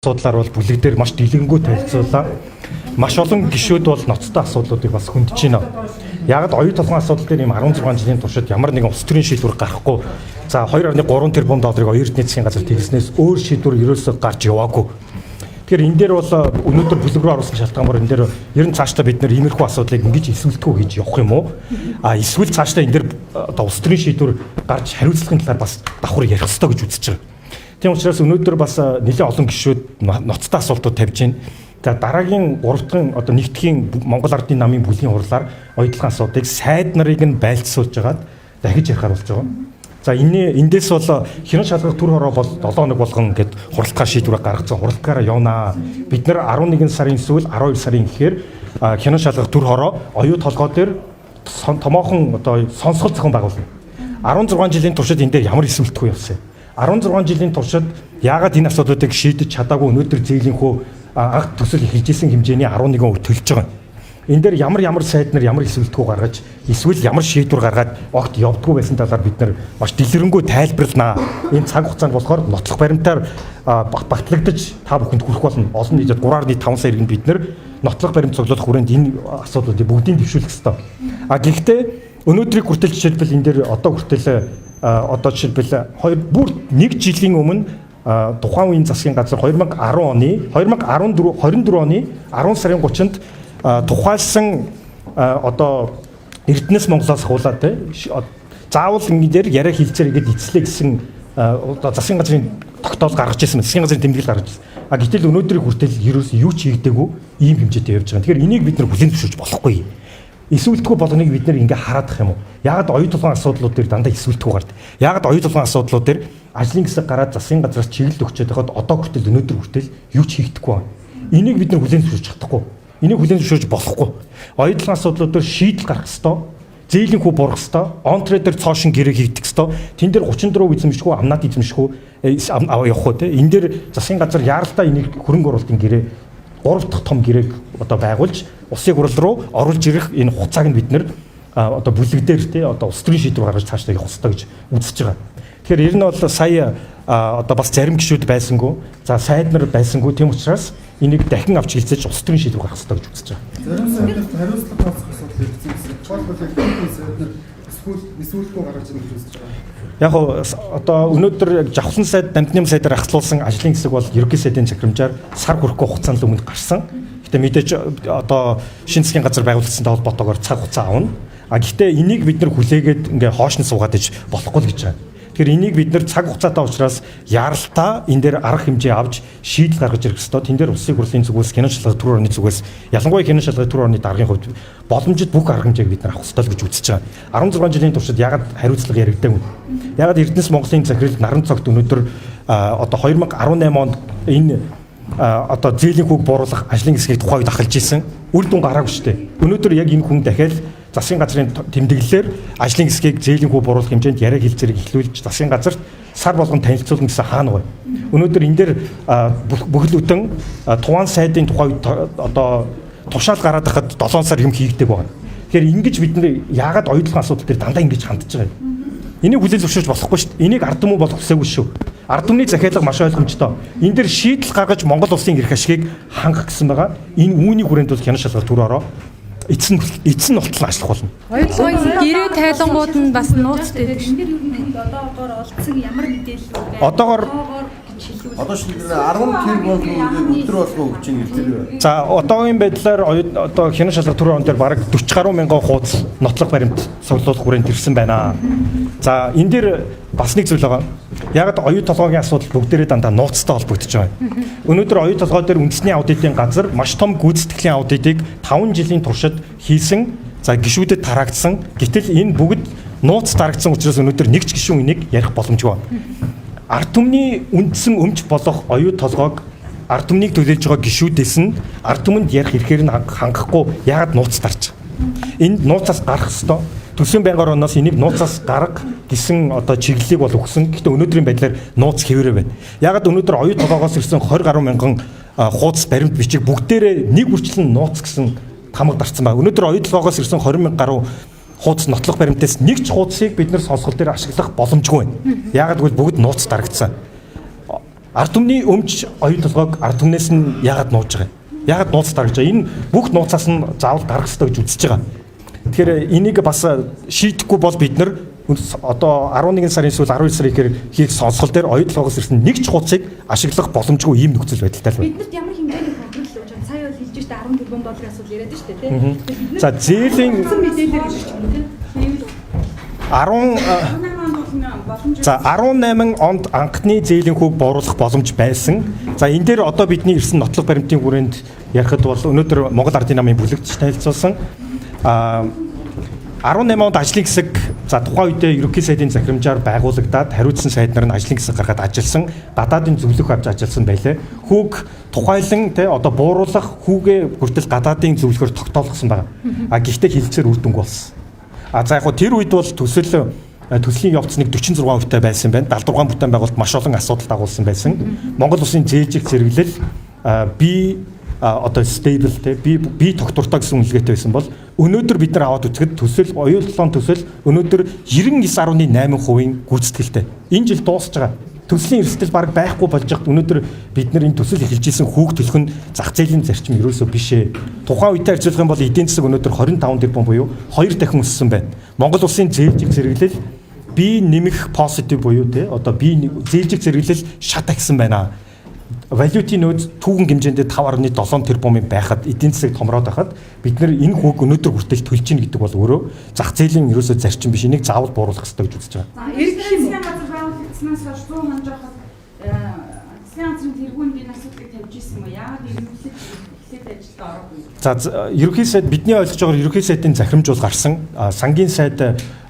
Асуудлаар бол бүлэг дээр маш дэлгэрэнгүй танилцуулаа. Маш олон гишүүд бол ноцтой асуудлуудыг бас хөндөж байна. Яг оюу толгойн асуудал дээр ийм 16 жилийн туршид ямар нэгэн улс төрийн шийдвэр гарахгүй. За 2.3 тэрбум долларыг оюутны засгийн газар тэгснээс өөр шийдвэр ерөөсөө гарч яваагүй. Тэгэхээр энэ дээр бол өнөөдөр бүлэг рүү оруулсан шалтгаанаар энэ дээр ер нь цаашдаа бид нэр иймэрхүү асуудлыг ингэж эсвэлтгүү хийж явах юм уу? Эсвэл цаашдаа энэ дээр одоо улс төрийн шийдвэр гарч хариуцлагын талаар бас давхар ярих ёстой гэж үзэж байгаа. Тийм учраас өнөөдөр бас нэлээд олон гишүүд ноцтой асуултууд тавьж байна. За дараагийн 3 дахь одоо нэгтгэхийн Монгол Ардын намын бүлгийн хурлаар оюутлын асуудыг сайд нарыг нь байлцуулж байгаад дахиж ярихаар болж байгаа. За эндээс бол хянан шалгах төр хороо бол 7 хоног болгон гэд хуралдаа шийдвэр гаргацсан. Хуралдаараа явнаа. Бид нэр 11 сарын эсвэл 12 сарын гэхээр хянан шалгах төр хороо оюу толгой дээр томоохон одоо сонсгол зохион байгуулна. 16 жилийн туршид энэ дээр ямар эсвэлтгүй явсан юм. 16 жилийн туршид яагаад энэ асуудлуудыг шийдэж чадаагүй өнөөдөр зээлийнхөө анх төсөл эхэлж исэн хэмжээний 11 өдөр төлж байгаа. Энэ дээр ямар сайд нар ямар эсвэлтгүү гаргаж эсвэл ямар шийдвэр гаргаад огт явдггүй байсан талаар бид нар маш дэлгэрэнгүй тайлбарланаа. Энэ цаг хугацаанд болохоор нотлох баримтаар багтлагдаж та бүхэнд хүрэх болно. Олон нийтэд 3.5 сая иргэн бид нар нотлох баримт цуглуулах хүрээнд энэ асуудлуудыг бүгдийг дэвшүүлэх ёстой. Гэхдээ өнөөдрийг хүртэл жишээлбэл энэ дээр одоо хүртэл одоо жишээлбэл бүр 1 жилийн өмнө тухайн үеийн засгийн газар 2010 оны 2024 оны 10 сарын 30-нд тухайлсан одоо Эрдэнэс Монголоос хуулаад заавал ингэ дээр яриа хилцээр игээд эцлээ гэсэн одоо засгийн газрын тогтоол гаргаж ирсэн, засгийн газрын тэмдэглэл гаргаж ирсэн. Гэтэл өнөөдрийг хүртэл ерөөс юу ч хийгдээгүй ийм хэмжээтэй явж байгаа. Тэгэхээр энийг бид нар хүлээн зөвшөөрч болохгүй. Эсвэлтгүй болгоныг бид нэр ингээ хараадах юм уу? Яагаад оюу толгойн асуудлууд дээр дандаа эсвэлтгүй гардаг? Яагаад оюу толгойн асуудлууд дээр ажлын хэсэг гараад засгийн газраас чиглэл өгчээд байхад одоо хүртэл өнөөдөр хүртэл юу ч хийгдэхгүй байна. Энийг бид нар хүлээн зөвшөөрч чадахгүй. Энийг хүлээн зөвшөөрч болохгүй. Оюу толгойн асуудлууд дээр шийдэл гаргах ёстой. Зээлийн хүү бурах ёстой. Онтрейд дээр цоошин гэрээ хийгдэх ёстой. Тэн дээр 34 эзэмшгүй, амнаад эзэмшгүй явах уу те. Энэ дээр засгийн газар яаралтай энийг хөрөнгө оруулалтын гэрээ 3 дахь том гэрээг одоо байгуулж улсын хурал руу оруулж ирэх энэ хугацааг нь бид нэр одоо бүлэг дээр тий одоо улс төрийн шийдвэр гаргаж цаашдаа явах хэрэгтэй гэж үзэж байгаа. Тэгэхээр ер нь бол сая одоо бас зарим гишүүд байсангүй, за сайд нар байсангүй, тийм учраас энийг дахин авч хилцээж улс төрийн шийдвэр гаргах хэрэгтэй гэж үзэж байгаа. Зарим сайдад хариуцлага авах асуудал ирсэн гэсэн. Тухайлбал сайд нар эсвэлтгүй гаргаж ирэх гэж үзэж байгаа. Яг одоо өнөөдөр жавхлан сайд дамтны сайдаар ахлуулсан ажлын хэсэг бол ерөнхий сайдын захирамжаар сар хүрэхгүй хугацаанд өмнө гарсан. Гэтэ мэдээж одоо шинэ засгийн газар байгуулагдсантай холбоотойгоор цаг хугацаа авна. Гэхдээ энийг бид нар хүлээгээд ингээ хоошин суугаад иж болохгүй л гэж байна. Тэгэхээр энийг бид нар цаг хугацаатай учраас яаралтай энэ дээр арга хэмжээ авч шийдэл гаргаж ирэх ёстой. Тэн дээр улсын хурлын зүгээс, хянан шалгах төр орны зүгээс, ялангуяа хянан шалгах төр орны даргын хувьд боломжит бүх арга хэмжээг бид нар авах ёстой л гэж үзэж байгаа. 16 жилийн туршид ягаад хариуцлага яригдаагүй? Ягаад Эрдэнэс Монголын захирал наран цогт өнөөдөр одоо 2018 онд энэ одоо зээлийн хүүг бууруулах ажлын хэсгийг тухайд ахалж исэн. Үр дүн гараагүй шүү дээ. Өнөөдөр яг энэ хүн дахиад засгийн газрын тэмдэглэлээр ажлын хэсгийг зээлийн хүү бууруулах хэмжээнд яриа хэлцэрэг эхлүүлж засгийн газарт сар болгон танилцуулна гэсэн хаана вэ? Өнөөдөр энэ дээр бүхэл бүтэн туван сайдын тухайд одоо тушаал гараад хахад 7 сар юм хийгдэг байна. Тэгэхээр ингэж бид нэр яагаад оюутлын асуудал дээр дандаа ингэж хандж байгаа юм? Энийг хүлээн зөвшөөрч болохгүй шүү дээ. Энийг ард түмэн болох хүсээгүй шүү. Ард түмний захиалга маш ойлгомжтой. Энэ дээр шийдэл гаргаж Монгол улсын эрх ашигыг хангах гэсэн байгаа. Энэ үүний хүрээнд бол хянан шалгах төр ороо эцэн нутлан ажиллах болно. Оюутлын гэрээ тайлангууд нь бас нууцтай байдаг шүү. Одоогоор олдсон ямар мэдээлэл үү? Одоогоор Одоо шинээр 10 тэрбум өдөр болгоо өгч ийн гэлээ. За одоогийн байдлаар одоо хянан шалгах төр орон дээр бараг 40 гаруй мянган хуудас нотлох баримт цуглуулах хүрээнд ирсэн байна. За энэ дээр бас нэг зүйл байгаа. Яг оюу толгойн асуудал бүгдээрээ дандаа нууцтай холбогдож байгаа. Өнөөдөр оюу толгой дээр үндэсний аудитын газар маш том гүйцэтгэлийн аудитыг 5 жилийн туршид хийсэн. За гишүүдэд тараагдсан. Гэтэл энэ бүгд нууц дарагдсан учраас өнөөдөр нэг ч гишүүн энийг ярих боломжгүй байна. Ард түмний үндсэн өмч болох оюу толгойг ард түмнийг төлөөлж байгаа гишүүдээс нь ард түмэнд ярих эрхээр нь хангахгүй яагаад нууц дарж байгаа. Энд нууцаас гарах ёстой. Төсвийн байнгын орноос энийг нууцаас гарга гэсэн одоо чиглэлийг бол өгсөн. Гэхдээ өнөөдрийн байдлаар нууц хэвээрээ байна. Яагаад өнөөдөр оюу толгойгоос ирсэн 20 гаруй мянган хуудас баримт бичиг бүгдээрээ нэг үрчлэн нууц гэсэн тамга дарсан байна. Өнөөдөр оюу толгойгоос ирсэн 20 мянга гаруй хуудас нотлох баримтаас нэг ч хуудсыг бид нэр сонсгол дээр ашиглах боломжгүй байна. Яагаад гэвэл бүгд нууц дарагдсан. ард түмний өмч оюу толгойг ард түмнээс нь яагаад нууж байгаа юм? Яагаад нууцтаа гэж байгаа? Энэ бүх нууцаас нь заавал гарах хэрэгтэй гэж үзэж байгаа. Тэгэхээр энийг бас шийдэхгүй бол бид нар одоо 11 сарын сүүл 12 сарын ихэр хийх сонсгол дээр оюу толгоос ирсэн нэг ч хуцыг ашиглах боломжгүй ийм нөхцөл байдалтай л байна. Биднэрт ямар хэмжээний контрол хийж байгаа? Сая бол хэлж штэ 10 тэрбум долларын асуудал яриад штэ тий. За зээлийн Мэдээлэл гэж юм тий. 18 онд анхны зээлийн хүүг бууруулах боломж байсан. За энэ дээр одоо бидний ирсэн нотлох баримтын хүрээнд ярихад бол өнөөдөр Монгол Ардын намын бүлэгч танилцуулсан 18 онд ажлын хэсэг за тухайн үедээ ерөнхий сайдын захирамжаар байгуулагдаад хариуцсан сайд нар нь ажлын хэсэг гаргаад ажилласан гадаадын зөвлөх авч ажилласан байлээ. Хүүг тухайлан те одоо бууруулах хүүгээ хүртэл гадаадын зөвлөхөөр тогтоолгосон байна. Гэхдээ хилцээр үр дүнг болсон. За яг хөө тэр үед бол төслийн явц нэг 46% байсан байна. 76 бүтээн байгуулалт маш олон асуудал дагуулсан байсан. Монгол улсын зээлжих зэрэглэл одоо stable те би тогтвортой гэсэн үнэлгээтэй байсан бол өнөөдөр бид нар аваад үзэхэд төсөл оюун толгойн төсөл өнөөдөр 99.8% гүйцэтгэлтэй. Энэ жил дуусж байгаа. Төслийн эрсдэл баг байхгүй болж байгаа. Өнөөдөр бид нар энэ төсөл эхэлж исэн хүүг төлөх нь зах зээлийн зарчим ерөөсөө биш ээ. Тухайн үедээ харьцуулах юм бол эдийн засаг өнөөдөр 25 тэрбум буюу 2 дахин өссөн байна. Монгол улсын зээлжих зэрэглэл би нэмэх positive буюу те одоо би зээлжих зэрэглэл шат агсан байна. Валютын нөөц түүхэн хэмжээндээ 5.7 тэрбумын байхад эдийн засаг томроод байхад бид нар энэ хүүг өнөөдөр хүртэл төлж гин гэдэг бол өөрөө зах зээлийн ерөөсөө зарчим биш, энийг заавал бууруулах хэрэгтэй гэж үзэж байгаа. За эрх хэсгийн газар байгуулагдсанаас хойш 100 хонжооход засгийн газрын тэргүүнд энэ асуудлыг тавьж ирсэн юм уу? Яагаад ирүүлэх эхлээд ажилд ороогүй? За ерөнхий сайд бидний ойлгож байгаа ерөнхий сайдын захирамж бол гарсан. Сангийн сайд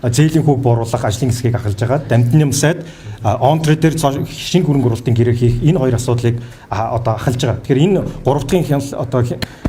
зээлийн хүүг бууруулах ажлын хэсгийг ахалж байгаа. Дамжны сайд онтрэ дээр шинэ хөрөнгө оруулалтын гэрээ хийх энэ хоёр асуудлыг одоо ахалж байгаа. Тэгэхээр энэ гурав дахь одоо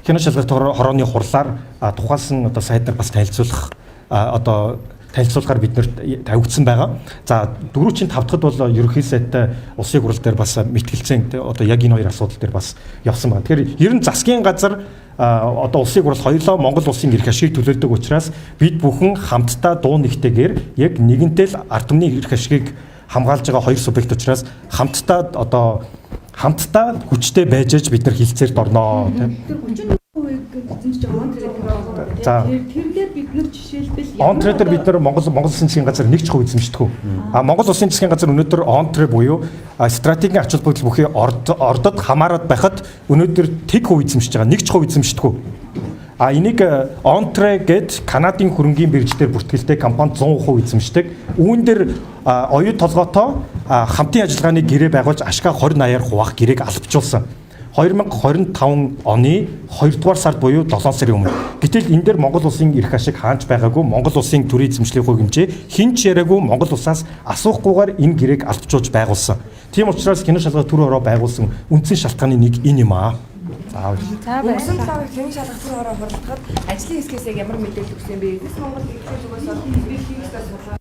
хяналт шалгалт хорооны хурлаар тухайлсан одоо сайд нар бас танилцуулах одоо танилцуулгаар биднэрт тавигдсан байгаа. За 4-5 дахьд бол ерөнхий сайдтай улсын хурал дээр бас мэтгэлцэн одоо яг энэ хоёр асуудал дээр бас явсан байна. Тэгэхээр ер нь засгийн газар одоо улсын хурал хоёулаа Монгол улсын эрх ашигыг төлөөлдөг учраас бид бүхэн хамтдаа дуу нэгтэйгээр яг нэгэнтэй л ард түмний эрх ашигыг хамгаалж байгаа хоёр субъект учраас хамтдаа хүчтэй байж бид нар хилцээрд орноо тийм. За Тэр дээр бид нар жишээлбэл онтрэ дээр бид нар Монгол улсын засгийн газар нэг ч хувь эзэмшдэг. Монгол улсын засгийн газар өнөөдөр онтрэ буюу стратегийн ач холбогдол бүхий ордод хамаарад байхад өнөөдөр тэг хувь эзэмшиж байгаа. Нэг ч хувь эзэмшдэг. Энийг онтрэ гэд Канадын хөрөнгийн бирждээр бүртгэлтэй компани 100% эзэмшдэг. Үүн дээр оюу толгоотоо хамтын ажиллагааны гэрээ байгуулж ашгаа 20-80-аар хуваах гэрээг албажуулсан. 2025 оны 2 дугаар сард буюу 7 сарын өмнө. Гэтэл энэ дээр Монгол улсын эрх ашиг хаанч байгаагүй, Монгол улсын төрийн эзэмшлийн хувь хэмжээ хинч яриагүй Монгол улсаас асуухгүйгээр энэ гэрээг албажуулж байгуулсан. Тийм учраас хяналт шалгалт төр хороо байгуулсан үндсэн шалтгааны нэг энэ юм аа. За Монголын хяналт шалгалт төр хороо хуралдахад ажлын хэсгээс яг ямар мэдээлэл өгсөн бэ? Монгол эрхлэл зүгээс